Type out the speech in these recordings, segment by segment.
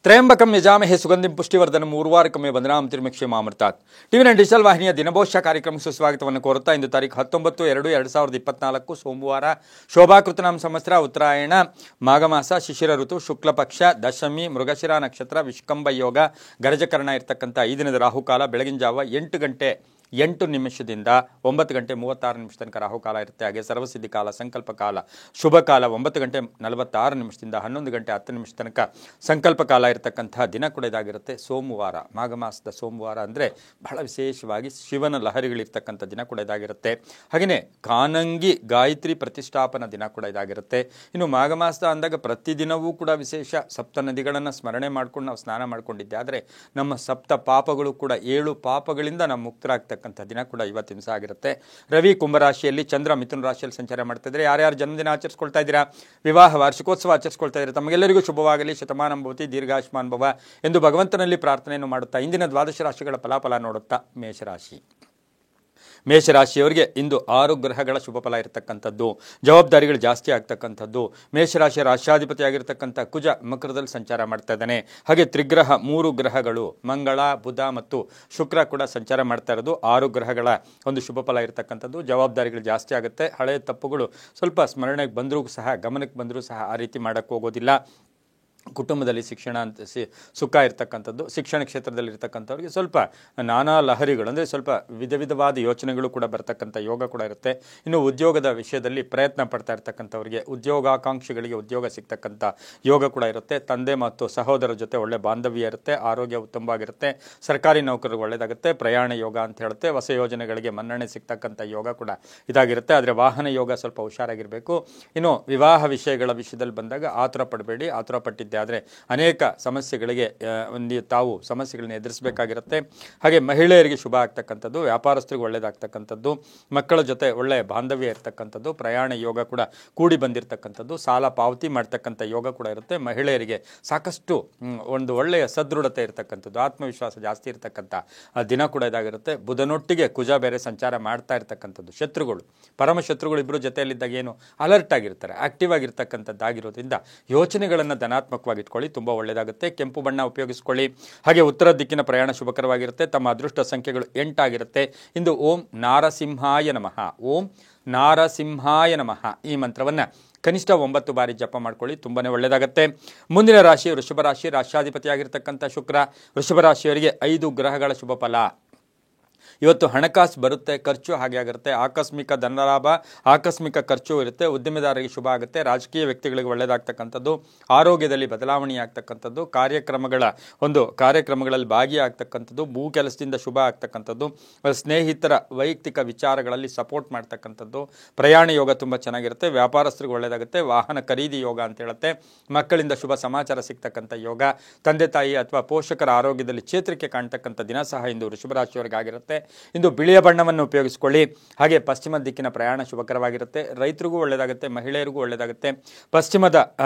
Trayambakam ಯಜಾಮಹೇ ಸುಗಂಧಿಂ ಪುಷ್ಟಿವರ್ಧನಂ ಉರ್ವಾರುಕಮೇ ಬಂಧನಾಂ ತ್ರ್ಯಂಬಕಂ ಟಿವಿ9 digital ವಾಹಿನಿಯ ದಿನಭೋಷ್ಯ ಕಾರ್ಯಕ್ರಮಕ್ಕೆ ಸುಸ್ವಾಗತವನ್ನು ಕೋರುತ್ತಾ ಇಂದು ತಾರೀಕು 19/2/2024 ಸೋಮವಾರ ಶೋಭಾಕೃತನಾಮ ಸಂವತ್ಸರ ಉತ್ತರಾಯಣ ಮಾಘಮಾಸ ಶಿಶಿರ ಋತು ಶುಕ್ಲ ಪಕ್ಷ ದಶಮಿ ಮೃಗಶಿರ ನಕ್ಷತ್ರ ವಿಷ್ಕಂಭ ಯೋಗ ಗರಜಕರಣ ಇರತಕ್ಕಂಥ ಈ ದಿನದ ರಾಹುಕಾಲ ಬೆಳಗಿನ ಜಾವ 8 ಗಂಟೆ 8 ನಿಮಿಷದಿಂದ 9 ಗಂಟೆ 36 ನಿಮಿಷ ತನಕ ರಾಹುಕಾಲ ಇರುತ್ತೆ. ಹಾಗೆ ಸರ್ವಸಿದ್ಧಿ ಕಾಲ ಸಂಕಲ್ಪ ಕಾಲ ಶುಭ ಕಾಲ 9 ಗಂಟೆ 46 ನಿಮಿಷದಿಂದ 11 ಗಂಟೆ 10 ನಿಮಿಷ ತನಕ ಸಂಕಲ್ಪ ಕಾಲ ಇರತಕ್ಕಂಥ ದಿನ ಕೂಡ ಇದಾಗಿರುತ್ತೆ. ಸೋಮವಾರ ಮಾಘ ಮಾಸದ ಸೋಮವಾರ ಅಂದರೆ ಬಹಳ ವಿಶೇಷವಾಗಿ ಶಿವನ ಲಹರಿಗಳಿರ್ತಕ್ಕಂಥ ದಿನ ಕೂಡ ಇದಾಗಿರುತ್ತೆ. ಹಾಗೆಯೇ ಕಾನಂಗಿ ಗಾಯತ್ರಿ ಪ್ರತಿಷ್ಠಾಪನಾ ದಿನ ಕೂಡ ಇದಾಗಿರುತ್ತೆ. ಇನ್ನು ಮಾಘ ಮಾಸದ ಅಂದಾಗ ಪ್ರತಿದಿನವೂ ಕೂಡ ವಿಶೇಷ ಸಪ್ತ ನದಿಗಳನ್ನು ಸ್ಮರಣೆ ಮಾಡ್ಕೊಂಡು ನಾವು ಸ್ನಾನ ಮಾಡ್ಕೊಂಡಿದ್ದೆ ಆದರೆ ನಮ್ಮ ಸಪ್ತ ಪಾಪಗಳು ಕೂಡ 7 ಪಾಪಗಳಿಂದ ನಾವು ಮುಕ್ತರಾಗ್ತಕ್ಕಂಥ ದಿನ ಕೂಡ ಇವತ್ತಿನ ದಿವಸ ಆಗಿರುತ್ತೆ. ರವಿ ಕುಂಭರಾಶಿಯಲ್ಲಿ, ಚಂದ್ರ ಮಿಥುನ ರಾಶಿಯಲ್ಲಿ ಸಂಚಾರ ಮಾಡ್ತಾ ಇದ್ರೆ ಯಾರ್ಯಾರು ಜನ್ಮದಿನ ಆಚರಿಸ್ಕೊಳ್ತಾ ಇದ್ದೀರಾ, ವಿವಾಹ ವಾರ್ಷಿಕೋತ್ಸವ ಆಚರಿಸ್ಕೊಳ್ತಾ ಇದ್ದೀರಾ, ತಮಗೆಲ್ಲರಿಗೂ ಶುಭವಾಗಲಿ, ಶತಮಾನಂ ಭವತಿ, ದೀರ್ಘಾಯುಷ್ಮಾನ್ ಭವ ಎಂದು ಭಗವಂತನಲ್ಲಿ ಪ್ರಾರ್ಥನೆಯನ್ನು ಮಾಡುತ್ತಾ ಇಂದಿನ ದ್ವಾದಶ ರಾಶಿಗಳ ಫಲಾಫಲ ನೋಡುತ್ತಾ ಮೇಷರಾಶಿಯವರಿಗೆ ಇಂದು 6 ಗ್ರಹಗಳ ಶುಭ ಫಲ ಇರತಕ್ಕಂಥದ್ದು, ಜವಾಬ್ದಾರಿಗಳು ಜಾಸ್ತಿ ಆಗ್ತಕ್ಕಂಥದ್ದು. ಮೇಷರಾಶಿಯ ರಾಷ್ಟ್ರಾಧಿಪತಿ ಆಗಿರ್ತಕ್ಕಂಥ ಕುಜ ಮಕರದಲ್ಲಿ ಸಂಚಾರ ಮಾಡ್ತಾ ಇದ್ದಾನೆ. ಹಾಗೆ ತ್ರಿಗ್ರಹ 3 ಗ್ರಹಗಳು ಮಂಗಳ ಬುಧ ಮತ್ತು ಶುಕ್ರ ಕೂಡ ಸಂಚಾರ ಮಾಡ್ತಾ ಇರೋದು 6 ಗ್ರಹಗಳ ಒಂದು ಶುಭ ಫಲ ಇರತಕ್ಕಂಥದ್ದು. ಜವಾಬ್ದಾರಿಗಳು ಜಾಸ್ತಿ ಆಗುತ್ತೆ. ಹಳೆಯ ತಪ್ಪುಗಳು ಸ್ವಲ್ಪ ಸ್ಮರಣೆಗೆ ಬಂದರೂ ಸಹ ಗಮನಕ್ಕೆ ಬಂದರೂ ಸಹ ಆ ರೀತಿ ಮಾಡೋಕ್ಕೆ ಹೋಗೋದಿಲ್ಲ. ಕುಟುಂಬದಲ್ಲಿ ಶಿಕ್ಷಣ ಅಂತ ಸುಖ ಇರ್ತಕ್ಕಂಥದ್ದು, ಶಿಕ್ಷಣ ಕ್ಷೇತ್ರದಲ್ಲಿ ಇರ್ತಕ್ಕಂಥವ್ರಿಗೆ ಸ್ವಲ್ಪ ನಾನಾ ಲಹರಿಗಳು ಅಂದರೆ ಸ್ವಲ್ಪ ವಿಧವಾದ ಯೋಚನೆಗಳು ಕೂಡ ಬರ್ತಕ್ಕಂಥ ಯೋಗ ಕೂಡ ಇರುತ್ತೆ. ಇನ್ನು ಉದ್ಯೋಗದ ವಿಷಯದಲ್ಲಿ ಪ್ರಯತ್ನ ಪಡ್ತಾ ಇರ್ತಕ್ಕಂಥವ್ರಿಗೆ ಉದ್ಯೋಗಾಕಾಂಕ್ಷಿಗಳಿಗೆ ಉದ್ಯೋಗ ಸಿಗ್ತಕ್ಕಂಥ ಯೋಗ ಕೂಡ ಇರುತ್ತೆ. ತಂದೆ ಮತ್ತು ಸಹೋದರರ ಜೊತೆ ಒಳ್ಳೆ ಬಾಂಧವ್ಯ ಇರುತ್ತೆ. ಆರೋಗ್ಯ ಉತ್ತಮವಾಗಿರುತ್ತೆ. ಸರ್ಕಾರಿ ನೌಕರರಿಗೆ ಒಳ್ಳೆಯದಾಗುತ್ತೆ. ಪ್ರಯಾಣ ಯೋಗ ಅಂತ ಹೇಳುತ್ತೆ. ಹೊಸ ಯೋಜನೆಗಳಿಗೆ ಮನ್ನಣೆ ಸಿಗ್ತಕ್ಕಂಥ ಯೋಗ ಕೂಡ ಇದಾಗಿರುತ್ತೆ. ಆದರೆ ವಾಹನ ಯೋಗ ಸ್ವಲ್ಪ ಹುಷಾರಾಗಿರಬೇಕು. ಇನ್ನು ವಿವಾಹ ವಿಷಯಗಳ ವಿಷಯದಲ್ಲಿ ಬಂದಾಗ ಆತುರ ಪಡಬೇಡಿ. ಆತುರ ಪಟ್ಟಿದ್ದೆ ಆದರೆ ಅನೇಕ ಸಮಸ್ಯೆಗಳಿಗೆ ತಾವು ಸಮಸ್ಯೆಗಳನ್ನ ಎದುರಿಸಬೇಕಾಗಿರುತ್ತೆ. ಹಾಗೆ ಮಹಿಳೆಯರಿಗೆ ಶುಭ ಆಗ್ತಕ್ಕಂಥದ್ದು, ವ್ಯಾಪಾರಸ್ಥರಿಗೆ ಒಳ್ಳೆಯದಾಗ್ತಕ್ಕಂಥದ್ದು, ಮಕ್ಕಳ ಜೊತೆ ಒಳ್ಳೆಯ ಬಾಂಧವ್ಯ ಇರತಕ್ಕಂಥದ್ದು, ಪ್ರಯಾಣ ಯೋಗ ಕೂಡ ಕೂಡಿ ಬಂದಿರತಕ್ಕಂಥದ್ದು, ಸಾಲ ಪಾವತಿ ಮಾಡ್ತಕ್ಕಂಥ ಯೋಗ ಕೂಡ ಇರುತ್ತೆ. ಮಹಿಳೆಯರಿಗೆ ಸಾಕಷ್ಟು ಒಂದು ಒಳ್ಳೆಯ ಸದೃಢತೆ ಇರತಕ್ಕಂಥದ್ದು, ಆತ್ಮವಿಶ್ವಾಸ ಜಾಸ್ತಿ ಇರತಕ್ಕಂಥ ದಿನ ಕೂಡ ಇದಾಗಿರುತ್ತೆ. ಬುಧನೊಟ್ಟಿಗೆ ಕುಜ ಬೇರೆ ಸಂಚಾರ ಮಾಡ್ತಾ ಇರ್ತಕ್ಕಂಥದ್ದು. ಶತ್ರುಗಳು ಪರಮಶತ್ರುಗಳು ಇಬ್ಬರು ಜೊತೆಯಲ್ಲಿದ್ದಾಗ ಏನು ಅಲರ್ಟ್ ಆಗಿರ್ತಾರೆ, ಆಕ್ಟಿವ್ ಆಗಿರ್ತಕ್ಕಂಥದ್ದಾಗಿರೋದ್ರಿಂದ ಯೋಚನೆಗಳನ್ನು ಧನಾತ್ಮಕವಾಗಿ ಇಟ್ಕೊಳ್ಳಿ, ತುಂಬ ಒಳ್ಳೆಯದಾಗುತ್ತೆ. ಕೆಂಪು ಬಣ್ಣ ಉಪಯೋಗಿಸ್ಕೊಳ್ಳಿ. ಹಾಗೆ ಉತ್ತರ ದಿಕ್ಕಿನ ಪ್ರಯಾಣ ಶುಭಕರವಾಗಿರುತ್ತೆ. ತಮ್ಮ ಅದೃಷ್ಟ ಸಂಖ್ಯೆಗಳು 8 ಆಗಿರುತ್ತೆ. ಇಂದು ಓಂ ನಾರಸಿಂಹಾಯ ನಮಃ, ಓಂ ನಾರಸಿಂಹಾಯ ನಮಃ ಈ ಮಂತ್ರವನ್ನು ಕನಿಷ್ಠ 9 ಬಾರಿ ಜಪ ಮಾಡ್ಕೊಳ್ಳಿ, ತುಂಬಾ ಒಳ್ಳೆಯದಾಗುತ್ತೆ. ಮುಂದಿನ ರಾಶಿ ವೃಷಭ ರಾಶಿ, ರಾಷ್ಟ್ರಾಧಿಪತಿಯಾಗಿರ್ತಕ್ಕಂಥ ಶುಕ್ರ. ವೃಷಭ ರಾಶಿಯವರಿಗೆ 5 ಗ್ರಹಗಳ ಶುಭ ಫಲ. ಇವತ್ತು ಹಣಕಾಸು ಬರುತ್ತೆ, ಖರ್ಚು ಹಾಗೆ ಆಗಿರುತ್ತೆ. ಆಕಸ್ಮಿಕ ಧನಲಾಭ, ಆಕಸ್ಮಿಕ ಖರ್ಚು ಇರುತ್ತೆ. ಉದ್ಯಮಿದಾರರಿಗೆ ಶುಭ ಆಗುತ್ತೆ. ರಾಜಕೀಯ ವ್ಯಕ್ತಿಗಳಿಗೆ ಒಳ್ಳೆಯದಾಗ್ತಕ್ಕಂಥದ್ದು, ಆರೋಗ್ಯದಲ್ಲಿ ಬದಲಾವಣೆ ಆಗ್ತಕ್ಕಂಥದ್ದು, ಕಾರ್ಯಕ್ರಮಗಳಲ್ಲಿ ಭಾಗಿಯಾಗ್ತಕ್ಕಂಥದ್ದು, ಭೂ ಕೆಲಸದಿಂದ ಶುಭ ಆಗ್ತಕ್ಕಂಥದ್ದು, ಸ್ನೇಹಿತರ ವೈಯಕ್ತಿಕ ವಿಚಾರಗಳಲ್ಲಿ ಸಪೋರ್ಟ್ ಮಾಡ್ತಕ್ಕಂಥದ್ದು, ಪ್ರಯಾಣ ಯೋಗ ತುಂಬ ಚೆನ್ನಾಗಿರುತ್ತೆ. ವ್ಯಾಪಾರಸ್ಥರಿಗೆ ಒಳ್ಳೆಯದಾಗುತ್ತೆ. ವಾಹನ ಖರೀದಿ ಯೋಗ ಅಂತ ಹೇಳುತ್ತೆ. ಮಕ್ಕಳಿಂದ ಶುಭ ಸಮಾಚಾರ ಸಿಗ್ತಕ್ಕಂಥ ಯೋಗ, ತಂದೆ ತಾಯಿ ಅಥವಾ ಪೋಷಕರ ಆರೋಗ್ಯದಲ್ಲಿ ಚೇತರಿಕೆ ಕಾಣ್ತಕ್ಕಂಥ ದಿನ ಸಹ ಇಂದು ವೃಷಭ ರಾಶಿಯವರಿಗಾಗಿರುತ್ತೆ. ಇಂದು ಬಿಳಿಯ ಬಣ್ಣವನ್ನು ಉಪಯೋಗಿಸಿಕೊಳ್ಳಿ. ಹಾಗೆ ಪಶ್ಚಿಮ ದಿಕ್ಕಿನ ಪ್ರಯಾಣ ಶುಭಕರವಾಗಿರುತ್ತೆ. ರೈತರಿಗೂ ಒಳ್ಳೆಯದಾಗುತ್ತೆ, ಮಹಿಳೆಯರಿಗೂ ಒಳ್ಳೆಯದಾಗುತ್ತೆ. ಪಶ್ಚಿಮದ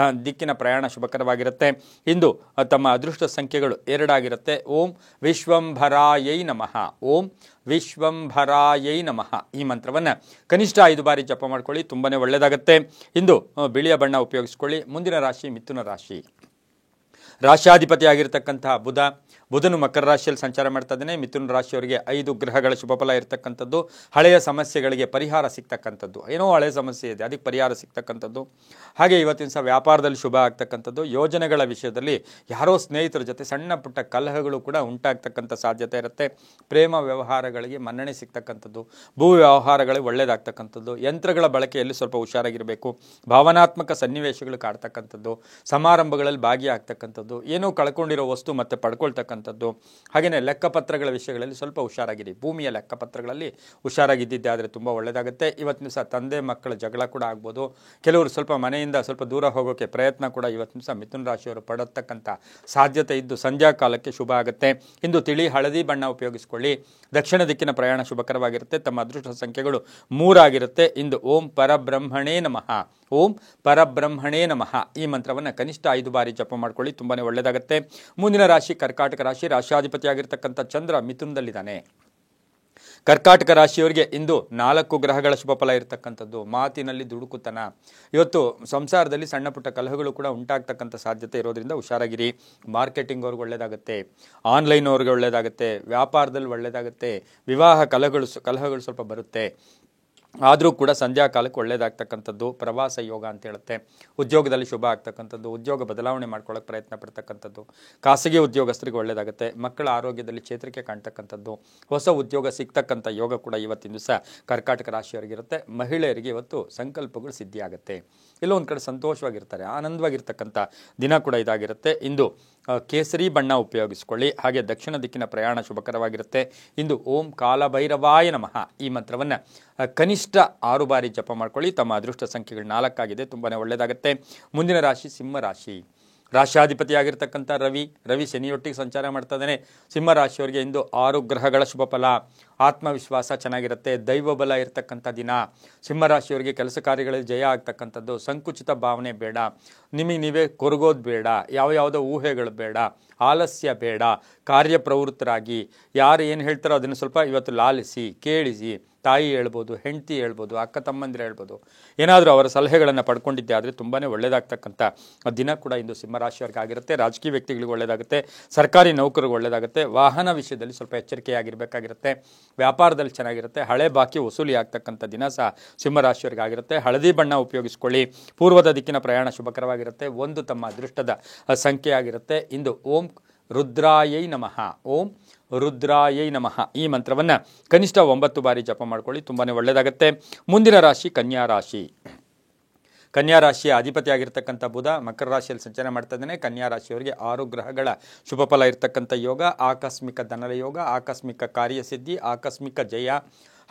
ದಿಕ್ಕಿನ ಪ್ರಯಾಣ ಶುಭಕರವಾಗಿರುತ್ತೆ. ಇಂದು ತಮ್ಮ ಅದೃಷ್ಟ ಸಂಖ್ಯೆಗಳು 2 ಆಗಿರುತ್ತೆ. ಓಂ ವಿಶ್ವಂಭರಾಯೈ ನಮಃ, ಓಂ ವಿಶ್ವಂಭರಾಯೈ ನಮಃ ಈ ಮಂತ್ರವನ್ನು ಕನಿಷ್ಠ 5 ಬಾರಿ ಜಪ ಮಾಡ್ಕೊಳ್ಳಿ, ತುಂಬಾ ಒಳ್ಳೆಯದಾಗುತ್ತೆ. ಇಂದು ಬಿಳಿಯ ಬಣ್ಣ ಉಪಯೋಗಿಸ್ಕೊಳ್ಳಿ. ಮುಂದಿನ ರಾಶಿ ಮಿಥುನ ರಾಶಿ. ರಾಷ್ಟ್ರಾಧಿಪತಿಯಾಗಿರ್ತಕ್ಕಂತಹ ಬುಧನು ಮಕರ ರಾಶಿಯಲ್ಲಿ ಸಂಚಾರ ಮಾಡ್ತಾ ಇದ್ದಾನೆ. ಮಿಥುನ ರಾಶಿಯವರಿಗೆ 5 ಗ್ರಹಗಳ ಶುಭ ಫಲ ಇರತಕ್ಕಂಥದ್ದು. ಹಳೆಯ ಸಮಸ್ಯೆಗಳಿಗೆ ಪರಿಹಾರ ಸಿಗ್ತಕ್ಕಂಥದ್ದು, ಏನೋ ಹಳೆಯ ಸಮಸ್ಯೆ ಇದೆ ಅದಕ್ಕೆ ಪರಿಹಾರ ಸಿಗ್ತಕ್ಕಂಥದ್ದು. ಹಾಗೆ ಇವತ್ತಿನ ಸಹ ವ್ಯಾಪಾರದಲ್ಲಿ ಶುಭ ಆಗ್ತಕ್ಕಂಥದ್ದು. ಯೋಜನೆಗಳ ವಿಷಯದಲ್ಲಿ ಯಾರೋ ಸ್ನೇಹಿತರ ಜೊತೆ ಸಣ್ಣ ಪುಟ್ಟ ಕಲಹಗಳು ಕೂಡ ಉಂಟಾಗ್ತಕ್ಕಂಥ ಸಾಧ್ಯತೆ ಇರುತ್ತೆ. ಪ್ರೇಮ ವ್ಯವಹಾರಗಳಿಗೆ ಮನ್ನಣೆ ಸಿಗ್ತಕ್ಕಂಥದ್ದು, ಭೂ ವ್ಯವಹಾರಗಳಿಗೆ ಒಳ್ಳೆಯದಾಗ್ತಕ್ಕಂಥದ್ದು. ಯಂತ್ರಗಳ ಬಳಕೆಯಲ್ಲಿ ಸ್ವಲ್ಪ ಹುಷಾರಾಗಿರಬೇಕು. ಭಾವನಾತ್ಮಕ ಸನ್ನಿವೇಶಗಳು ಕಾಡ್ತಕ್ಕಂಥದ್ದು, ಸಮಾರಂಭಗಳಲ್ಲಿ ಭಾಗಿಯಾಗ್ತಕ್ಕಂಥದ್ದು, ಏನೋ ಕಳ್ಕೊಂಡಿರೋ ವಸ್ತು ಮತ್ತೆ ಪಡ್ಕೊಳ್ತಕ್ಕಂಥದ್ದು. ಹಾಗೆಯೇ ಲೆಕ್ಕಪತ್ರಗಳ ವಿಷಯಗಳಲ್ಲಿ ಸ್ವಲ್ಪ ಹುಷಾರಾಗಿರಿ. ಭೂಮಿಯ ಲೆಕ್ಕಪತ್ರಗಳಲ್ಲಿ ಹುಷಾರಾಗಿದ್ದಿದ್ದೆ ಆದರೆ ತುಂಬ ಒಳ್ಳೆಯದಾಗುತ್ತೆ. ಇವತ್ತಿನ ಸಹ ತಂದೆ ಮಕ್ಕಳ ಜಗಳ ಕೂಡ ಆಗ್ಬೋದು. ಕೆಲವರು ಸ್ವಲ್ಪ ಮನೆಯಿಂದ ಸ್ವಲ್ಪ ದೂರ ಹೋಗೋಕ್ಕೆ ಪ್ರಯತ್ನ ಕೂಡ ಇವತ್ತಿನ ಸಹ ಮಿಥುನ ರಾಶಿಯವರು ಪಡತಕ್ಕಂಥ ಸಾಧ್ಯತೆ ಇದ್ದು ಸಂಧ್ಯಾ ಕಾಲಕ್ಕೆ ಶುಭ ಆಗುತ್ತೆ. ಇಂದು ತಿಳಿ ಹಳದಿ ಬಣ್ಣ ಉಪಯೋಗಿಸಿಕೊಳ್ಳಿ. ದಕ್ಷಿಣ ದಿಕ್ಕಿನ ಪ್ರಯಾಣ ಶುಭಕರವಾಗಿರುತ್ತೆ. ತಮ್ಮ ಅದೃಷ್ಟ ಸಂಖ್ಯೆಗಳು 3 ಆಗಿರುತ್ತೆ. ಇಂದು ಓಂ ಪರಬ್ರಹ್ಮಣೇ ನಮಃ, ಓಂ ಪರಬ್ರಹ್ಮಣೇ ನಮಃ ಈ ಮಂತ್ರವನ್ನು ಕನಿಷ್ಠ 5 ಬಾರಿ ಜಪ ಮಾಡ್ಕೊಳ್ಳಿ, ತುಂಬಾ ಒಳ್ಳೆಯದಾಗುತ್ತೆ. ಮುಂದಿನ ರಾಶಿ ಕರ್ಕಾಟಕ ರಾಶಿ. ರಾಷ್ಟ್ರಾಧಿಪತಿಯಾಗಿರ್ತಕ್ಕಂಥ ಚಂದ್ರ ಮಿಥುನದಲ್ಲಿದ್ದಾನೆ. ಕರ್ಕಾಟಕ ರಾಶಿಯವರಿಗೆ ಇಂದು 4 ಗ್ರಹಗಳ ಶುಭ ಫಲ ಇರತಕ್ಕಂಥದ್ದು. ಮಾತಿನಲ್ಲಿ ದುಡುಕುತನ, ಇವತ್ತು ಸಂಸಾರದಲ್ಲಿ ಸಣ್ಣ ಪುಟ್ಟ ಕಲಹಗಳು ಕೂಡ ಉಂಟಾಗ್ತಕ್ಕಂಥ ಸಾಧ್ಯತೆ ಇರೋದ್ರಿಂದ ಹುಷಾರಾಗಿರಿ. ಮಾರ್ಕೆಟಿಂಗ್ ಅವ್ರಿಗೆ ಒಳ್ಳೇದಾಗುತ್ತೆ, ಆನ್ಲೈನ್ ಅವ್ರಿಗೆ ಒಳ್ಳೇದಾಗುತ್ತೆ, ವ್ಯಾಪಾರದಲ್ಲಿ ಒಳ್ಳೇದಾಗುತ್ತೆ, ವಿವಾಹ ಕಲಹಗಳು ಸ್ವಲ್ಪ ಬರುತ್ತೆ. ಆದರೂ ಕೂಡ ಸಂಧ್ಯಾ ಕಾಲಕ್ಕೆ ಒಳ್ಳೇದಾಗ್ತಕ್ಕಂಥದ್ದು. ಪ್ರವಾಸ ಯೋಗ ಅಂತ ಹೇಳುತ್ತೆ. ಉದ್ಯೋಗದಲ್ಲಿ ಶುಭ ಆಗ್ತಕ್ಕಂಥದ್ದು, ಉದ್ಯೋಗ ಬದಲಾವಣೆ ಮಾಡ್ಕೊಳ್ಳೋಕೆ ಪ್ರಯತ್ನ ಪಡ್ತಕ್ಕಂಥದ್ದು, ಖಾಸಗಿ ಉದ್ಯೋಗಸ್ಥರಿಗೆ ಒಳ್ಳೇದಾಗುತ್ತೆ. ಮಕ್ಕಳ ಆರೋಗ್ಯದಲ್ಲಿ ಚೇತರಿಕೆ ಕಾಣ್ತಕ್ಕಂಥದ್ದು, ಹೊಸ ಉದ್ಯೋಗ ಸಿಗ್ತಕ್ಕಂಥ ಯೋಗ ಕೂಡ ಇವತ್ತಿನ ದಿವಸ ಕರ್ಕಾಟಕ ರಾಶಿಯವರಿಗಿರುತ್ತೆ. ಮಹಿಳೆಯರಿಗೆ ಇವತ್ತು ಸಂಕಲ್ಪಗಳು ಸಿದ್ಧಿಯಾಗುತ್ತೆ. ಎಲ್ಲೋ ಒಂದು ಕಡೆ ಸಂತೋಷವಾಗಿರ್ತಾರೆ, ಆನಂದವಾಗಿರ್ತಕ್ಕಂಥ ದಿನ ಕೂಡ ಇದಾಗಿರುತ್ತೆ. ಇಂದು ಕೇಸರಿ ಬಣ್ಣ ಉಪಯೋಗಿಸ್ಕೊಳ್ಳಿ. ಹಾಗೆ ದಕ್ಷಿಣ ದಿಕ್ಕಿನ ಪ್ರಯಾಣ ಶುಭಕರವಾಗಿರುತ್ತೆ. ಇಂದು ಓಂ ಕಾಲಭೈರವಾಯ ನಮಃ ಈ ಮಂತ್ರವನ್ನು ಕನಿಷ್ಠ 6 ಬಾರಿ ಜಪ ಮಾಡ್ಕೊಳ್ಳಿ. ತಮ್ಮ ಅದೃಷ್ಟ ಸಂಖ್ಯೆಗಳು 4 ಆಗಿದೆ, ತುಂಬಾ ಒಳ್ಳೆಯದಾಗುತ್ತೆ. ಮುಂದಿನ ರಾಶಿ ಸಿಂಹ ರಾಶಿ. ರಾಶಿಯಾಧಿಪತಿಯಾಗಿರ್ತಕ್ಕಂಥ ರವಿ ಶನಿಯೊಟ್ಟಿಗೆ ಸಂಚಾರ ಮಾಡ್ತಾ ಇದ್ದಾನೆ. ಸಿಂಹ ರಾಶಿಯವರಿಗೆ ಇಂದು 6 ಗ್ರಹಗಳ ಶುಭ ಫಲ. ಆತ್ಮವಿಶ್ವಾಸ ಚೆನ್ನಾಗಿರುತ್ತೆ, ದೈವ ಬಲ ಇರತಕ್ಕಂಥ ದಿನ. ಸಿಂಹ ರಾಶಿಯವರಿಗೆ ಕೆಲಸ ಕಾರ್ಯಗಳಲ್ಲಿ ಜಯ ಆಗ್ತಕ್ಕಂಥದ್ದು. ಸಂಕುಚಿತ ಭಾವನೆ ಬೇಡ, ನಿಮಗೆ ನೀವೇ ಕೊರಗೋದು ಬೇಡ, ಯಾವುದೋ ಊಹೆಗಳು ಬೇಡ, ಆಲಸ್ಯ ಬೇಡ. ಕಾರ್ಯಪ್ರವೃತ್ತರಾಗಿ ಯಾರು ಏನು ಹೇಳ್ತಾರೋ ಅದನ್ನು ಸ್ವಲ್ಪ ಇವತ್ತು ಲಾಲಿಸಿ ಕೇಳಿಸಿ. ತಾಯಿ ಹೇಳ್ಬೋದು, ಹೆಂಡತಿ ಹೇಳ್ಬೋದು, ಅಕ್ಕ ತಮ್ಮಂದಿರು ಹೇಳ್ಬೋದು, ಏನಾದರೂ ಅವರ ಸಲಹೆಗಳನ್ನು ಪಡ್ಕೊಂಡಿದ್ದೆ ಆದರೆ ತುಂಬಾ ಒಳ್ಳೆಯದಾಗ್ತಕ್ಕಂಥ ದಿನ ಕೂಡ ಇಂದು ಸಿಂಹರಾಶಿಯವರಿಗೆ ಆಗಿರುತ್ತೆ. ರಾಜಕೀಯ ವ್ಯಕ್ತಿಗಳಿಗೆ ಒಳ್ಳೆಯದಾಗುತ್ತೆ, ಸರ್ಕಾರಿ ನೌಕರಿಗೆ ಒಳ್ಳೆಯದಾಗುತ್ತೆ. ವಾಹನ ವಿಷಯದಲ್ಲಿ ಸ್ವಲ್ಪ ಎಚ್ಚರಿಕೆಯಾಗಿರಬೇಕಾಗಿರುತ್ತೆ. ವ್ಯಾಪಾರದಲ್ಲಿ ಚೆನ್ನಾಗಿರುತ್ತೆ. ಹಳೆ ಬಾಕಿ ವಸೂಲಿ ಆಗ್ತಕ್ಕಂಥ ದಿನ ಸಹ ಸಿಂಹರಾಶಿಯವರಿಗೆ ಆಗಿರುತ್ತೆ. ಹಳದಿ ಬಣ್ಣ ಉಪಯೋಗಿಸ್ಕೊಳ್ಳಿ. ಪೂರ್ವದ ದಿಕ್ಕಿನ ಪ್ರಯಾಣ ಶುಭಕರವಾಗಿರುತ್ತೆ. 1 ತಮ್ಮ ಅದೃಷ್ಟದ ಸಂಖ್ಯೆ ಆಗಿರುತ್ತೆ. ಇಂದು ಓಂ ರುದ್ರಾಯೈ ನಮಃ, ಓಂ ರುದ್ರಾಯೈ ನಮಃ ಈ ಮಂತ್ರವನ್ನು ಕನಿಷ್ಠ 9 ಬಾರಿ ಜಪ ಮಾಡ್ಕೊಳ್ಳಿ, ತುಂಬಾ ಒಳ್ಳೆಯದಾಗುತ್ತೆ. ಮುಂದಿನ ರಾಶಿ ಕನ್ಯಾ ರಾಶಿ. ಕನ್ಯಾ ರಾಶಿಯ ಅಧಿಪತಿಯಾಗಿರ್ತಕ್ಕಂಥ ಬುಧ ಮಕರ ರಾಶಿಯಲ್ಲಿ ಸಂಚಾರ ಮಾಡ್ತಾ ಇದ್ದಾನೆ. ಕನ್ಯಾ ರಾಶಿಯವರಿಗೆ 6 ಗ್ರಹಗಳ ಶುಭ ಫಲ ಇರತಕ್ಕಂಥ ಯೋಗ. ಆಕಸ್ಮಿಕ ಧನದ ಯೋಗ, ಆಕಸ್ಮಿಕ ಕಾರ್ಯಸಿದ್ಧಿ, ಆಕಸ್ಮಿಕ ಜಯ,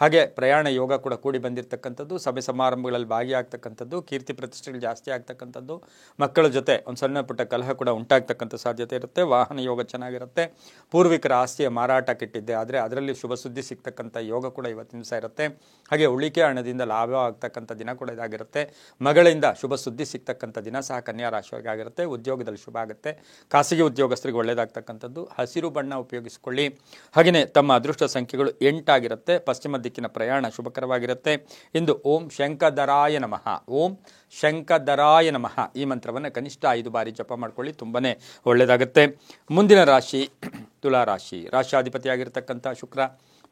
ಹಾಗೆ ಪ್ರಯಾಣ ಯೋಗ ಕೂಡ ಕೂಡಿ ಬಂದಿರತಕ್ಕಂಥದ್ದು. ಸಭೆ ಸಮಾರಂಭಗಳಲ್ಲಿ ಭಾಗಿಯಾಗ್ತಕ್ಕಂಥದ್ದು, ಕೀರ್ತಿ ಪ್ರತಿಷ್ಠೆಗಳು ಜಾಸ್ತಿ ಆಗ್ತಕ್ಕಂಥದ್ದು, ಮಕ್ಕಳ ಜೊತೆ ಒಂದು ಸಣ್ಣ ಪುಟ್ಟ ಕಲಹ ಕೂಡ ಉಂಟಾಗ್ತಕ್ಕಂಥ ಸಾಧ್ಯತೆ ಇರುತ್ತೆ. ವಾಹನ ಯೋಗ ಚೆನ್ನಾಗಿರುತ್ತೆ. ಪೂರ್ವಿಕರ ಆಸ್ತಿಯ ಮಾರಾಟ ಕೆಟ್ಟಿದ್ದೆ ಆದರೆ ಅದರಲ್ಲಿ ಶುಭ ಸುದ್ದಿ ಸಿಗ್ತಕ್ಕಂಥ ಯೋಗ ಕೂಡ ಇವತ್ತಿನ ದಿವಸ ಇರುತ್ತೆ. ಹಾಗೆ ಉಳಿಕೆ ಹಣದಿಂದ ಲಾಭ ಆಗ್ತಕ್ಕಂಥ ದಿನ ಕೂಡ ಇದಾಗಿರುತ್ತೆ. ಮಗಳಿಂದ ಶುಭ ಸುದ್ದಿ ಸಿಗ್ತಕ್ಕಂಥ ದಿನ ಸಹ ಕನ್ಯಾ ರಾಶಿಯವರಿಗೆ ಆಗಿರುತ್ತೆ. ಉದ್ಯೋಗದಲ್ಲಿ ಶುಭ ಆಗುತ್ತೆ. ಖಾಸಗಿ ಉದ್ಯೋಗಸ್ಥರಿಗೆ ಒಳ್ಳೆಯದಾಗ್ತಕ್ಕಂಥದ್ದು. ಹಸಿರು ಬಣ್ಣ ಉಪಯೋಗಿಸಿಕೊಳ್ಳಿ. ಹಾಗೆಯೇ ತಮ್ಮ ಅದೃಷ್ಟ ಸಂಖ್ಯೆಗಳು 8 ಆಗಿರುತ್ತೆ. ಪಶ್ಚಿಮ ದಿಕ್ಕಿನ ಪ್ರಯಾಣ ಶುಭಕರವಾಗಿರುತ್ತೆ. ಇಂದು ಓಂ ಶಂಕದರಾಯ ನಮಃ, ಓಂ ಶಂಕದರಾಯ ನಮಃ ಈ ಮಂತ್ರವನ್ನು ಕನಿಷ್ಠ 5 ಬಾರಿ ಜಪ ಮಾಡ್ಕೊಳ್ಳಿ, ತುಂಬನೇ ಒಳ್ಳೆಯದಾಗುತ್ತೆ. ಮುಂದಿನ ರಾಶಿ ತುಲಾರಾಶಿ. ರಾಶಿಯಾಧಿಪತಿಯಾಗಿರ್ತಕ್ಕಂಥ ಶುಕ್ರ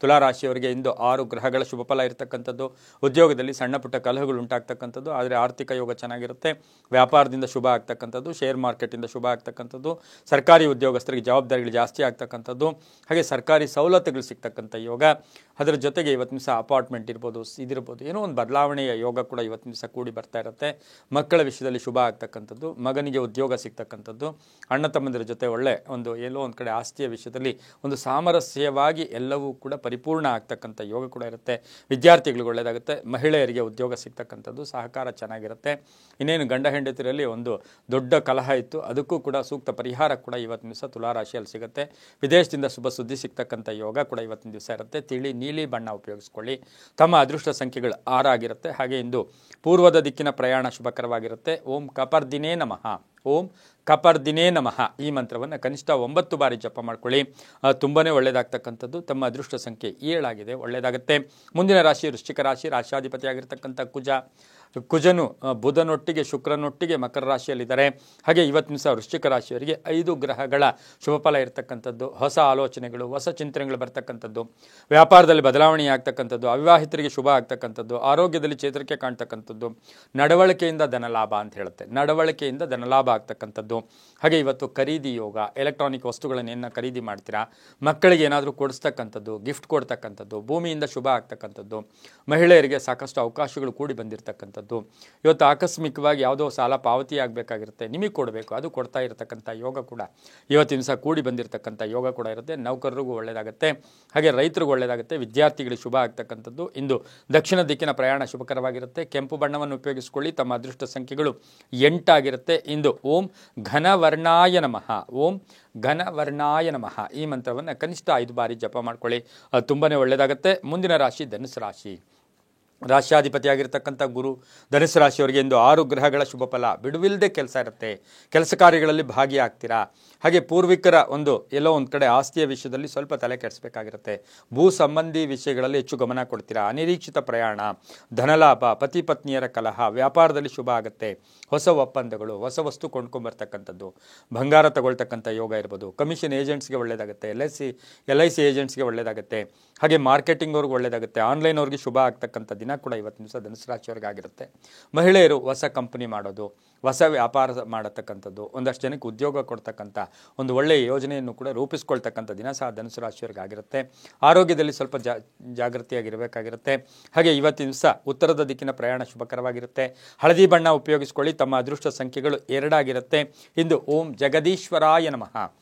ತುಲಾರಾಶಿಯವರಿಗೆ ಇಂದು 6 ಗ್ರಹಗಳ ಶುಭ ಫಲ ಇರತಕ್ಕಂಥದ್ದು. ಉದ್ಯೋಗದಲ್ಲಿ ಸಣ್ಣ ಪುಟ್ಟ ಕಲಹಗಳು ಉಂಟಾಗ್ತಕ್ಕಂಥದ್ದು, ಆದರೆ ಆರ್ಥಿಕ ಯೋಗ ಚೆನ್ನಾಗಿರುತ್ತೆ. ವ್ಯಾಪಾರದಿಂದ ಶುಭ ಆಗ್ತಕ್ಕಂಥದ್ದು, ಶೇರ್ ಮಾರ್ಕೆಟಿಂದ ಶುಭ ಆಗ್ತಕ್ಕಂಥದ್ದು, ಸರ್ಕಾರಿ ಉದ್ಯೋಗಸ್ಥರಿಗೆ ಜವಾಬ್ದಾರಿಗಳು ಜಾಸ್ತಿ ಆಗ್ತಕ್ಕಂಥದ್ದು, ಹಾಗೆ ಸರ್ಕಾರಿ ಸವಲತ್ತುಗಳು ಸಿಗ್ತಕ್ಕಂಥ ಯೋಗ. ಅದರ ಜೊತೆಗೆ ಇವತ್ತಿನ ದಿವಸ ಅಪಾರ್ಟ್ಮೆಂಟ್ ಇರ್ಬೋದು, ಇದಿರ್ಬೋದು, ಏನೋ ಒಂದು ಬದಲಾವಣೆಯ ಯೋಗ ಕೂಡ ಇವತ್ತಿನ ದಿವಸ ಕೂಡಿ ಬರ್ತಾ ಇರುತ್ತೆ. ಮಕ್ಕಳ ವಿಷಯದಲ್ಲಿ ಶುಭ ಆಗ್ತಕ್ಕಂಥದ್ದು, ಮಗನಿಗೆ ಉದ್ಯೋಗ ಸಿಗ್ತಕ್ಕಂಥದ್ದು, ಅಣ್ಣ ತಮ್ಮಂದಿರ ಜೊತೆ ಒಳ್ಳೆ ಎಲ್ಲೋ ಒಂದು ಕಡೆ ಆಸ್ತಿಯ ವಿಷಯದಲ್ಲಿ ಒಂದು ಸಾಮರಸ್ಯವಾಗಿ ಎಲ್ಲವೂ ಕೂಡ ಪರಿಪೂರ್ಣ ಆಗ್ತಕ್ಕಂಥ ಯೋಗ ಕೂಡ ಇರುತ್ತೆ. ವಿದ್ಯಾರ್ಥಿಗಳಿಗೆ ಒಳ್ಳೆಯದಾಗುತ್ತೆ. ಮಹಿಳೆಯರಿಗೆ ಉದ್ಯೋಗ ಸಿಗ್ತಕ್ಕಂಥದ್ದು, ಸಹಕಾರ ಚೆನ್ನಾಗಿರುತ್ತೆ. ಇನ್ನೇನು ಗಂಡ ಹೆಂಡತಿರಲ್ಲಿ ಒಂದು ದೊಡ್ಡ ಕಲಹ ಇತ್ತು, ಅದಕ್ಕೂ ಕೂಡ ಸೂಕ್ತ ಪರಿಹಾರ ಕೂಡ ಇವತ್ತಿನ ದಿವಸ ತುಲಾರಾಶಿಯಲ್ಲಿ ಸಿಗುತ್ತೆ. ವಿದೇಶದಿಂದ ಶುಭ ಸುದ್ದಿ ಸಿಗ್ತಕ್ಕಂಥ ಯೋಗ ಕೂಡ ಇವತ್ತಿನ ದಿವಸ ಇರುತ್ತೆ. ತಿಳಿ ನೀಲಿ ಬಣ್ಣ ಉಪಯೋಗಿಸ್ಕೊಳ್ಳಿ. ತಮ್ಮ ಅದೃಷ್ಟ ಸಂಖ್ಯೆಗಳು 6 ಆಗಿರುತ್ತೆ. ಹಾಗೆ ಇಂದು ಪೂರ್ವದ ದಿಕ್ಕಿನ ಪ್ರಯಾಣ ಶುಭಕರವಾಗಿರುತ್ತೆ. ಓಂ ಕಪರ್ದಿನೇ ನಮಃ, ಓಂ ಕಪರ್ದಿನೇ ನಮಃ ಈ ಮಂತ್ರವನ್ನು ಕನಿಷ್ಠ 9 ಬಾರಿ ಜಪ ಮಾಡ್ಕೊಳ್ಳಿ, ತುಂಬಾ ಒಳ್ಳೆಯದಾಗ್ತಕ್ಕಂಥದ್ದು. ತಮ್ಮ ಅದೃಷ್ಟ ಸಂಖ್ಯೆ 7 ಆಗಿದೆ, ಒಳ್ಳೆಯದಾಗುತ್ತೆ. ಮುಂದಿನ ರಾಶಿ ವೃಶ್ಚಿಕ ರಾಶಿ. ರಾಶಿಯಾಧಿಪತಿಯಾಗಿರ್ತಕ್ಕಂಥ ಕುಜನು ಬುಧನೊಟ್ಟಿಗೆ ಶುಕ್ರನೊಟ್ಟಿಗೆ ಮಕರ ರಾಶಿಯಲ್ಲಿದ್ದಾರೆ. ಹಾಗೆ ಇವತ್ತಿನ ದಿವಸ ವೃಶ್ಚಿಕ ರಾಶಿಯವರಿಗೆ 5 ಗ್ರಹಗಳ ಶುಭಫಲ ಇರತಕ್ಕಂಥದ್ದು. ಹೊಸ ಆಲೋಚನೆಗಳು, ಹೊಸ ಚಿಂತನೆಗಳು ಬರ್ತಕ್ಕಂಥದ್ದು, ವ್ಯಾಪಾರದಲ್ಲಿ ಬದಲಾವಣೆ ಆಗ್ತಕ್ಕಂಥದ್ದು, ಅವಿವಾಹಿತರಿಗೆ ಶುಭ ಆಗ್ತಕ್ಕಂಥದ್ದು, ಆರೋಗ್ಯದಲ್ಲಿ ಚೇತರಿಕೆ ಕಾಣ್ತಕ್ಕಂಥದ್ದು, ನಡವಳಿಕೆಯಿಂದ ಧನಲಾಭ ಅಂತ ಹೇಳುತ್ತೆ. ನಡವಳಿಕೆಯಿಂದ ಧನಲಾಭ ಆಗ್ತಕ್ಕಂಥದ್ದು. ಹಾಗೆ ಇವತ್ತು ಖರೀದಿ ಯೋಗ, ಎಲೆಕ್ಟ್ರಾನಿಕ್ ವಸ್ತುಗಳನ್ನೇನು ಖರೀದಿ ಮಾಡ್ತೀರಾ, ಮಕ್ಕಳಿಗೆ ಏನಾದರೂ ಕೊಡಿಸ್ತಕ್ಕಂಥದ್ದು, ಗಿಫ್ಟ್ ಕೊಡ್ತಕ್ಕಂಥದ್ದು, ಭೂಮಿಯಿಂದ ಶುಭ ಆಗ್ತಕ್ಕಂಥದ್ದು, ಮಹಿಳೆಯರಿಗೆ ಸಾಕಷ್ಟು ಅವಕಾಶಗಳು ಕೂಡಿ ಬಂದಿರತಕ್ಕಂಥದ್ದು. ಇವತ್ತು ಆಕಸ್ಮಿಕವಾಗಿ ಯಾವುದೋ ಸಾಲ ಪಾವತಿ ಆಗಬೇಕಾಗಿರುತ್ತೆ, ನಿಮಗೆ ಕೊಡಬೇಕು, ಅದು ಕೊಡ್ತಾ ಇರತಕ್ಕಂಥ ಯೋಗ ಕೂಡ ಇವತ್ತಿನ ದಿವಸ ಕೂಡಿ ಬಂದಿರತಕ್ಕಂಥ ಯೋಗ ಕೂಡ ಇರುತ್ತೆ. ನೌಕರರಿಗೂ ಒಳ್ಳೆಯದಾಗುತ್ತೆ, ಹಾಗೆ ರೈತರಿಗೂ ಒಳ್ಳೆಯದಾಗುತ್ತೆ. ವಿದ್ಯಾರ್ಥಿಗಳಿಗೆ ಶುಭ ಆಗ್ತಕ್ಕಂಥದ್ದು. ಇಂದು ದಕ್ಷಿಣ ದಿಕ್ಕಿನ ಪ್ರಯಾಣ ಶುಭಕರವಾಗಿರುತ್ತೆ. ಕೆಂಪು ಬಣ್ಣವನ್ನು ಉಪಯೋಗಿಸಿಕೊಳ್ಳಿ. ತಮ್ಮ ಅದೃಷ್ಟ ಸಂಖ್ಯೆಗಳು 8 ಆಗಿರುತ್ತೆ. ಇಂದು ಓಂ ಘನವರ್ಣಾಯ ನಮಃ, ಓಂ ಘನವರ್ಣಾಯ ನಮಃ ಈ ಮಂತ್ರವನ್ನು ಕನಿಷ್ಠ 5 ಬಾರಿ ಜಪ ಮಾಡ್ಕೊಳ್ಳಿ, ತುಂಬಾ ಒಳ್ಳೆಯದಾಗುತ್ತೆ. ಮುಂದಿನ ರಾಶಿ ಧನುಸು ರಾಶಿ. ರಾಶ್ಯಾಧಿಪತಿಯಾಗಿರ್ತಕ್ಕಂಥ ಗುರು ಧನುಸು ರಾಶಿಯವರಿಗೆ ಇಂದು 6 ಗ್ರಹಗಳ ಶುಭ ಫಲ. ಬಿಡುವಿಲ್ಲದೆ ಕೆಲಸ ಇರುತ್ತೆ, ಕೆಲಸ ಕಾರ್ಯಗಳಲ್ಲಿ ಭಾಗಿಯಾಗ್ತೀರಾ. ಹಾಗೆ ಪೂರ್ವಿಕರ ಎಲ್ಲೋ ಒಂದು ಕಡೆ ಆಸ್ತಿಯ ವಿಷಯದಲ್ಲಿ ಸ್ವಲ್ಪ ತಲೆ ಕೆಡಿಸಬೇಕಾಗಿರುತ್ತೆ. ಭೂ ಸಂಬಂಧಿ ವಿಷಯಗಳಲ್ಲಿ ಹೆಚ್ಚು ಗಮನ ಕೊಡ್ತೀರಾ. ಅನಿರೀಕ್ಷಿತ ಪ್ರಯಾಣ, ಧನಲಾಭ, ಪತಿ ಪತ್ನಿಯರ ಕಲಹ, ವ್ಯಾಪಾರದಲ್ಲಿ ಶುಭ ಆಗುತ್ತೆ. ಹೊಸ ಒಪ್ಪಂದಗಳು, ಹೊಸ ವಸ್ತು ಕೊಂಡ್ಕೊಂಬರ್ತಕ್ಕಂಥದ್ದು, ಬಂಗಾರ ತಗೊಳ್ತಕ್ಕಂಥ ಯೋಗ ಇರ್ಬೋದು. ಕಮಿಷನ್ ಏಜೆಂಟ್ಸ್ಗೆ ಒಳ್ಳೆಯದಾಗುತ್ತೆ, ಎಲ್ ಐ ಸಿ ಏಜೆಂಟ್ಸ್ಗೆ ಒಳ್ಳೆಯದಾಗುತ್ತೆ. ಹಾಗೆ ಮಾರ್ಕೆಟಿಂಗ್ ಅವ್ರಿಗೆ ಒಳ್ಳೆಯದಾಗುತ್ತೆ. ಆನ್ಲೈನ್ ಅವ್ರಿಗೆ ಶುಭ ಆಗ್ತಕ್ಕಂಥ ದಿನ ಕೂಡ ಇವತ್ತಿನ ದಿವಸ ಧನುಸು ರಾಶಿಯವರಿಗೆ ಆಗಿರುತ್ತೆ. ಮಹಿಳೆಯರು ಹೊಸ ಕಂಪನಿ ಮಾಡೋದು, ಹೊಸ ವ್ಯಾಪಾರ ಮಾಡತಕ್ಕಂಥದ್ದು, ಒಂದಷ್ಟು ಜನಕ್ಕೆ ಉದ್ಯೋಗ ಕೊಡ್ತಕ್ಕಂಥ ಒಂದು ಒಳ್ಳೆಯ ಯೋಜನೆಯನ್ನು ಕೂಡ ರೂಪಿಸ್ಕೊಳ್ತಕ್ಕಂಥ ದಿನ ಸಹ ಧನುಸು ರಾಶಿಯವರಿಗೆ ಆಗಿರುತ್ತೆ. ಆರೋಗ್ಯದಲ್ಲಿ ಸ್ವಲ್ಪ ಜಾಗೃತಿಯಾಗಿರಬೇಕಾಗಿರುತ್ತೆ. ಹಾಗೆ ಇವತ್ತಿನ ದಿವಸ ಉತ್ತರದ ದಿಕ್ಕಿನ ಪ್ರಯಾಣ ಶುಭಕರವಾಗಿರುತ್ತೆ. ಹಳದಿ ಬಣ್ಣ ಉಪಯೋಗಿಸ್ಕೊಳ್ಳಿ. ತಮ್ಮ ಅದೃಷ್ಟ ಸಂಖ್ಯೆಗಳು 2 ಆಗಿರುತ್ತೆ. ಇಂದು ಓಂ ಜಗದೀಶ್ವರಾಯ ನಮಃ,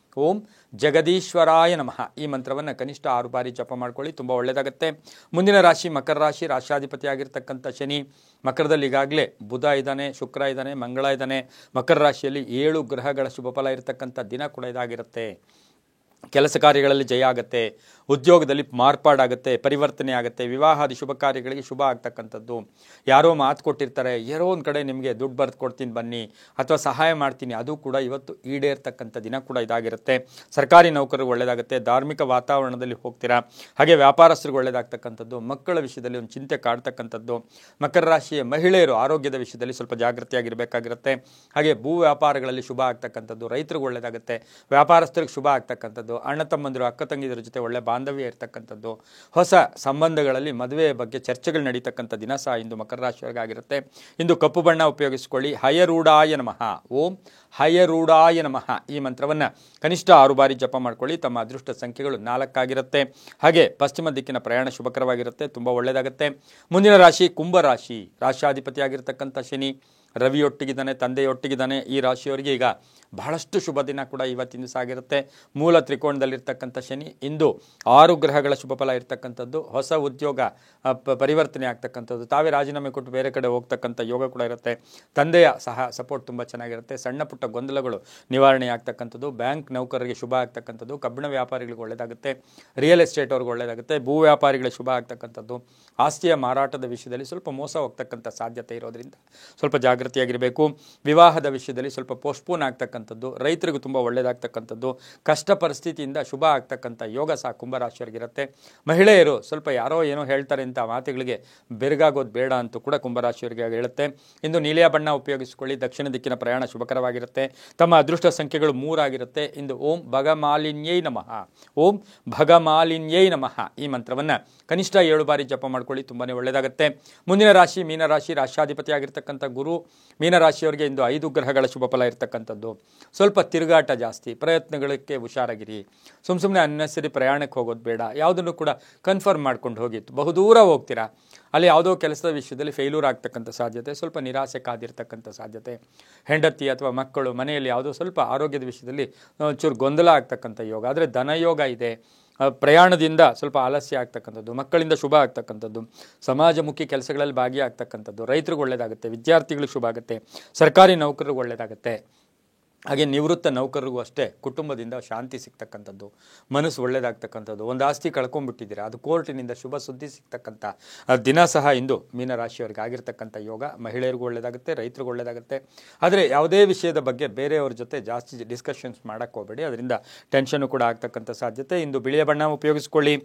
ಓಂ ಜಗದೀಶ್ವರಾಯ ನಮಃ ಈ ಮಂತ್ರವನ್ನು ಕನಿಷ್ಠ 6 ಬಾರಿ ಜಪ ಮಾಡ್ಕೊಳ್ಳಿ, ತುಂಬ ಒಳ್ಳೆಯದಾಗುತ್ತೆ. ಮುಂದಿನ ರಾಶಿ ಮಕರ ರಾಶಿ. ರಾಶ್ಯಾಧಿಪತಿ ಆಗಿರ್ತಕ್ಕಂಥ ಶನಿ ಮಕರದಲ್ಲಿ ಈಗಾಗಲೇ ಬುಧ ಇದ್ದಾನೆ, ಶುಕ್ರ ಇದ್ದಾನೆ, ಮಂಗಳ ಇದ್ದಾನೆ. ಮಕರ ರಾಶಿಯಲ್ಲಿ 7 ಗ್ರಹಗಳ ಶುಭ ಫಲ ಇರತಕ್ಕಂಥ ದಿನ ಕೂಡ ಇದಾಗಿರುತ್ತೆ. ಕೆಲಸ ಕಾರ್ಯಗಳಲ್ಲಿ ಜಯ ಆಗುತ್ತೆ, ಉದ್ಯೋಗದಲ್ಲಿ ಮಾರ್ಪಾಡಾಗುತ್ತೆ, ಪರಿವರ್ತನೆ ಆಗುತ್ತೆ, ವಿವಾಹಾದಿ ಶುಭ ಕಾರ್ಯಗಳಿಗೆ ಶುಭ ಆಗ್ತಕ್ಕಂಥದ್ದು. ಯಾರೋ ಮಾತು ಕೊಟ್ಟಿರ್ತಾರೆ, ಯಾರೋ ಒಂದು ಕಡೆ ನಿಮಗೆ ದುಡ್ಡು ಬರೆದು ಕೊಡ್ತೀನಿ ಬನ್ನಿ ಅಥವಾ ಸಹಾಯ ಮಾಡ್ತೀನಿ, ಅದು ಕೂಡ ಇವತ್ತು ಈಡೇರ್ತಕ್ಕಂಥ ದಿನ ಕೂಡ ಇದಾಗಿರುತ್ತೆ. ಸರ್ಕಾರಿ ನೌಕರರಿಗೆ ಒಳ್ಳೆಯದಾಗುತ್ತೆ, ಧಾರ್ಮಿಕ ವಾತಾವರಣದಲ್ಲಿ ಹೋಗ್ತೀರಾ. ಹಾಗೆ ವ್ಯಾಪಾರಸ್ಥರಿಗೆ ಒಳ್ಳೆಯದಾಗ್ತಕ್ಕಂಥದ್ದು, ಮಕ್ಕಳ ವಿಷಯದಲ್ಲಿ ಒಂದು ಚಿಂತೆ ಕಾಡ್ತಕ್ಕಂಥದ್ದು. ಮಕರ ರಾಶಿಯ ಮಹಿಳೆಯರು ಆರೋಗ್ಯದ ವಿಷಯದಲ್ಲಿ ಸ್ವಲ್ಪ ಜಾಗೃತಿಯಾಗಿರಬೇಕಾಗಿರುತ್ತೆ. ಹಾಗೆ ಭೂ ವ್ಯಾಪಾರಗಳಲ್ಲಿ ಶುಭ ಆಗ್ತಕ್ಕಂಥದ್ದು, ರೈತರಿಗೆ ಒಳ್ಳೆಯದಾಗುತ್ತೆ, ವ್ಯಾಪಾರಸ್ಥರಿಗೆ ಶುಭ ಆಗ್ತಕ್ಕಂಥದ್ದು, ಅಣ್ಣ ತಮ್ಮಂದಿರು ಅಕ್ಕ ತಂಗಿದರ ಜೊತೆ ಒಳ್ಳೆ ಬಾಂಧವ್ಯ ಇರತಕ್ಕಂಥದ್ದು, ಹೊಸ ಸಂಬಂಧಗಳಲ್ಲಿ ಮದುವೆಯ ಬಗ್ಗೆ ಚರ್ಚೆಗಳು ನಡೀತಕ್ಕಂಥ ದಿನ ಸಹ ಇಂದು ಮಕರ ರಾಶಿಯವರಿಗಾಗಿರುತ್ತೆ. ಇಂದು ಕಪ್ಪು ಬಣ್ಣ ಉಪಯೋಗಿಸಿಕೊಳ್ಳಿ. ಹಯರೂಢಾಯ ನಮಃ, ಓಂ ಹಯರೂಢಾಯ ನಮಃ ಈ ಮಂತ್ರವನ್ನು ಕನಿಷ್ಠ 6 ಬಾರಿ ಜಪ ಮಾಡ್ಕೊಳ್ಳಿ. ತಮ್ಮ ಅದೃಷ್ಟ ಸಂಖ್ಯೆಗಳು 4 ಆಗಿರುತ್ತೆ. ಹಾಗೆ ಪಶ್ಚಿಮ ದಿಕ್ಕಿನ ಪ್ರಯಾಣ ಶುಭಕರವಾಗಿರುತ್ತೆ, ತುಂಬ ಒಳ್ಳೆಯದಾಗುತ್ತೆ. ಮುಂದಿನ ರಾಶಿ ಕುಂಭರಾಶಿ. ರಾಶ್ಯಾಧಿಪತಿಯಾಗಿರ್ತಕ್ಕಂಥ ಶನಿ ರವಿಯೊಟ್ಟಿಗಿದ್ದಾನೆ, ತಂದೆಯೊಟ್ಟಿಗಿದ್ದಾನೆ. ಈ ರಾಶಿಯವರಿಗೆ ಈಗ ಬಹಳಷ್ಟು ಶುಭ ದಿನ ಕೂಡ ಇವತ್ತಿನ ದಿವಸ ಆಗಿರುತ್ತೆ. ಮೂಲ ತ್ರಿಕೋಣದಲ್ಲಿರ್ತಕ್ಕಂಥ ಶನಿ ಇಂದು 6 ಗ್ರಹಗಳ ಶುಭ ಫಲ ಇರ್ತಕ್ಕಂಥದ್ದು. ಹೊಸ ಉದ್ಯೋಗ ಪರಿವರ್ತನೆ ಆಗ್ತಕ್ಕಂಥದ್ದು, ತಾವೇ ರಾಜೀನಾಮೆ ಕೊಟ್ಟು ಬೇರೆ ಕಡೆ ಹೋಗ್ತಕ್ಕಂಥ ಯೋಗ ಕೂಡ ಇರುತ್ತೆ. ತಂದೆಯ ಸಪೋರ್ಟ್ ತುಂಬ ಚೆನ್ನಾಗಿರುತ್ತೆ. ಸಣ್ಣ ಪುಟ್ಟ ಗೊಂದಲಗಳು ನಿವಾರಣೆ ಆಗ್ತಕ್ಕಂಥದ್ದು. ಬ್ಯಾಂಕ್ ನೌಕರರಿಗೆ ಶುಭ ಆಗ್ತಕ್ಕಂಥದ್ದು, ಕಬ್ಬಿಣ ವ್ಯಾಪಾರಿಗಳಿಗೆ ಒಳ್ಳೆಯದಾಗುತ್ತೆ, ರಿಯಲ್ ಎಸ್ಟೇಟ್ ಅವ್ರಿಗೆ ಒಳ್ಳೆಯದಾಗುತ್ತೆ, ಭೂ ವ್ಯಾಪಾರಿಗಳಿಗೆ ಶುಭ ಆಗ್ತಕ್ಕಂಥದ್ದು. ಆಸ್ತಿಯ ಮಾರಾಟದ ವಿಷಯದಲ್ಲಿ ಸ್ವಲ್ಪ ಮೋಸ ಹೋಗ್ತಕ್ಕಂಥ ಸಾಧ್ಯತೆ ಇರೋದ್ರಿಂದ ಸ್ವಲ್ಪ ಜಾಗೃತಿಯಾಗಿರಬೇಕು. ವಿವಾಹದ ವಿಷಯದಲ್ಲಿ ಸ್ವಲ್ಪ ಪೋಸ್ಟ್ಪೋನ್ ಆಗ್ತಕ್ಕಂಥದ್ದು, ರೈತರಿಗೂ ತುಂಬ ಒಳ್ಳೆಯದಾಗ್ತಕ್ಕಂಥದ್ದು, ಕಷ್ಟ ಪರಿಸ್ಥಿತಿಯಿಂದ ಶುಭ ಆಗ್ತಕ್ಕಂಥ ಯೋಗ ಸಹ ಕುಂಭರಾಶಿಯವರಿಗಿರುತ್ತೆ. ಮಹಿಳೆಯರು ಸ್ವಲ್ಪ ಯಾರೋ ಏನೋ ಹೇಳ್ತಾರೆ ಅಂತ ಮಾತುಗಳಿಗೆ ಬೆರಗಾಗೋದು ಬೇಡ ಅಂತೂ ಕೂಡ ಕುಂಭರಾಶಿಯವರಿಗೆ ಹೇಳುತ್ತೆ. ಇಂದು ನೀಲಿಯ ಬಣ್ಣ ಉಪಯೋಗಿಸಿಕೊಳ್ಳಿ. ದಕ್ಷಿಣ ದಿಕ್ಕಿನ ಪ್ರಯಾಣ ಶುಭಕರವಾಗಿರುತ್ತೆ. ತಮ್ಮ ಅದೃಷ್ಟ ಸಂಖ್ಯೆಗಳು 3 ಆಗಿರುತ್ತೆ. ಇಂದು ಓಂ ಭಗಮಾಲಿನ್ಯೈ ನಮಃ, ಓಂ ಭಗಮಾಲಿನ್ಯೈ ನಮಃ ಈ ಮಂತ್ರವನ್ನು ಕನಿಷ್ಠ 7 ಬಾರಿ ಜಪ ಮಾಡ್ಕೊಳ್ಳಿ, ತುಂಬಾ ಒಳ್ಳೆಯದಾಗುತ್ತೆ. ಮುಂದಿನ ರಾಶಿ ಮೀನರಾಶಿ. ರಾಶ್ಯಾಧಿಪತಿಯಾಗಿರ್ತಕ್ಕಂಥ ಗುರು ಮೀನರಾಶಿಯವರಿಗೆ ಇಂದು 5 ಗ್ರಹಗಳ ಶುಭ ಫಲ ಇರತಕ್ಕಂಥದ್ದು. ಸ್ವಲ್ಪ ತಿರುಗಾಟ ಜಾಸ್ತಿ, ಪ್ರಯತ್ನಗಳಿಗೆ ಹುಷಾರಾಗಿರಿ. ಸುಮ್ಮನೆ ಅನ್ನೆಸರಿ ಪ್ರಯಾಣಕ್ಕೆ ಹೋಗೋದು ಬೇಡ. ಯಾವುದನ್ನು ಕೂಡ ಕನ್ಫರ್ಮ್ ಮಾಡ್ಕೊಂಡು ಹೋಗಿತ್ತು. ಬಹುದೂರ ಹೋಗ್ತೀರಾ, ಅಲ್ಲಿ ಯಾವುದೋ ಕೆಲಸದ ವಿಷಯದಲ್ಲಿ ಫೇಲ್ಯೂರ್ ಆಗ್ತಕ್ಕಂಥ ಸಾಧ್ಯತೆ, ಸ್ವಲ್ಪ ನಿರಾಸೆ ಕಾದಿರ್ತಕ್ಕಂಥ ಸಾಧ್ಯತೆ. ಹೆಂಡತಿ ಅಥವಾ ಮಕ್ಕಳು ಮನೆಯಲ್ಲಿ ಯಾವುದೋ ಸ್ವಲ್ಪ ಆರೋಗ್ಯದ ವಿಷಯದಲ್ಲಿ ಒಂಚೂರು ಗೊಂದಲ ಆಗ್ತಕ್ಕಂಥ ಯೋಗ. ಆದರೆ ಧನಯೋಗ ಇದೆ. ಪ್ರಯಾಣದಿಂದ ಸ್ವಲ್ಪ ಆಲಸ್ಯ ಆಗ್ತಕ್ಕಂಥದ್ದು, ಮಕ್ಕಳಿಂದ ಶುಭ ಆಗ್ತಕ್ಕಂಥದ್ದು, ಸಮಾಜಮುಖಿ ಕೆಲಸಗಳಲ್ಲಿ ಭಾಗಿಯಾಗ್ತಕ್ಕಂಥದ್ದು, ರೈತರಿಗೆ ಒಳ್ಳೆಯದಾಗುತ್ತೆ, ವಿದ್ಯಾರ್ಥಿಗಳಿಗೆ ಶುಭ ಆಗುತ್ತೆ, ಸರ್ಕಾರಿ ನೌಕರರಿಗೆ ಒಳ್ಳೆಯದಾಗುತ್ತೆ. ಹಾಗೆ ನಿವೃತ್ತ ನೌಕರರಿಗೂ ಅಷ್ಟೇ ಕುಟುಂಬದಿಂದ ಶಾಂತಿ ಸಿಗ್ತಕ್ಕಂಥದ್ದು, ಮನಸ್ಸು ಒಳ್ಳೆಯದಾಗ್ತಕ್ಕಂಥದ್ದು. ಒಂದು ಆಸ್ತಿ ಕಳ್ಕೊಂಡ್ಬಿಟ್ಟಿದ್ದೀರಾ, ಅದು ಕೋರ್ಟಿನಿಂದ ಶುಭ ಸುದ್ದಿ ಸಿಗ್ತಕ್ಕಂಥ ದಿನ ಸಹ ಇಂದು ಮೀನರಾಶಿಯವರಿಗೆ ಆಗಿರ್ತಕ್ಕಂಥ ಯೋಗ. ಮಹಿಳೆಯರಿಗೂ ಒಳ್ಳೆಯದಾಗುತ್ತೆ, ರೈತರಿಗೂ ಒಳ್ಳೆಯದಾಗುತ್ತೆ. ಆದರೆ ಯಾವುದೇ ವಿಷಯದ ಬಗ್ಗೆ ಬೇರೆಯವ್ರ ಜೊತೆ ಜಾಸ್ತಿ ಡಿಸ್ಕಷನ್ಸ್ ಮಾಡೋಕ್ಕೆ ಹೋಗಬೇಡಿ, ಅದರಿಂದ ಟೆನ್ಷನ್ನು ಕೂಡ ಆಗ್ತಕ್ಕಂಥ ಸಾಧ್ಯತೆ. ಇಂದು ಬಿಳಿಯ ಬಣ್ಣ ಉಪಯೋಗಿಸ್ಕೊಳ್ಳಿ.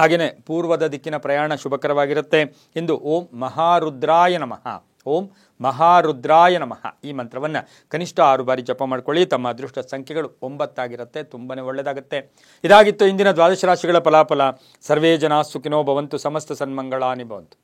ಹಾಗೆಯೇ ಪೂರ್ವದ ದಿಕ್ಕಿನ ಪ್ರಯಾಣ ಶುಭಕರವಾಗಿರುತ್ತೆ. ಇಂದು ಓಂ ಮಹಾರುದ್ರಾಯ ನಮಃ, ಓಂ ಮಹಾರುದ್ರಾಯ ನಮಃ ಈ ಮಂತ್ರವನ್ನು ಕನಿಷ್ಠ 6 ಬಾರಿ ಜಪ ಮಾಡ್ಕೊಳ್ಳಿ. ತಮ್ಮ ಅದೃಷ್ಟ ಸಂಖ್ಯೆಗಳು 9 ಆಗಿರುತ್ತೆ, ತುಂಬಾ ಒಳ್ಳೆಯದಾಗುತ್ತೆ. ಇದಾಗಿತ್ತು ಇಂದಿನ ದ್ವಾದಶ ರಾಶಿಗಳ ಫಲಾಫಲ. ಸರ್ವೇ ಜನ ಸುಖಿನೋ ಭವಂತು, ಸಮಸ್ತ ಸನ್ಮಂಗಳಾನಿ ಭವಂತು.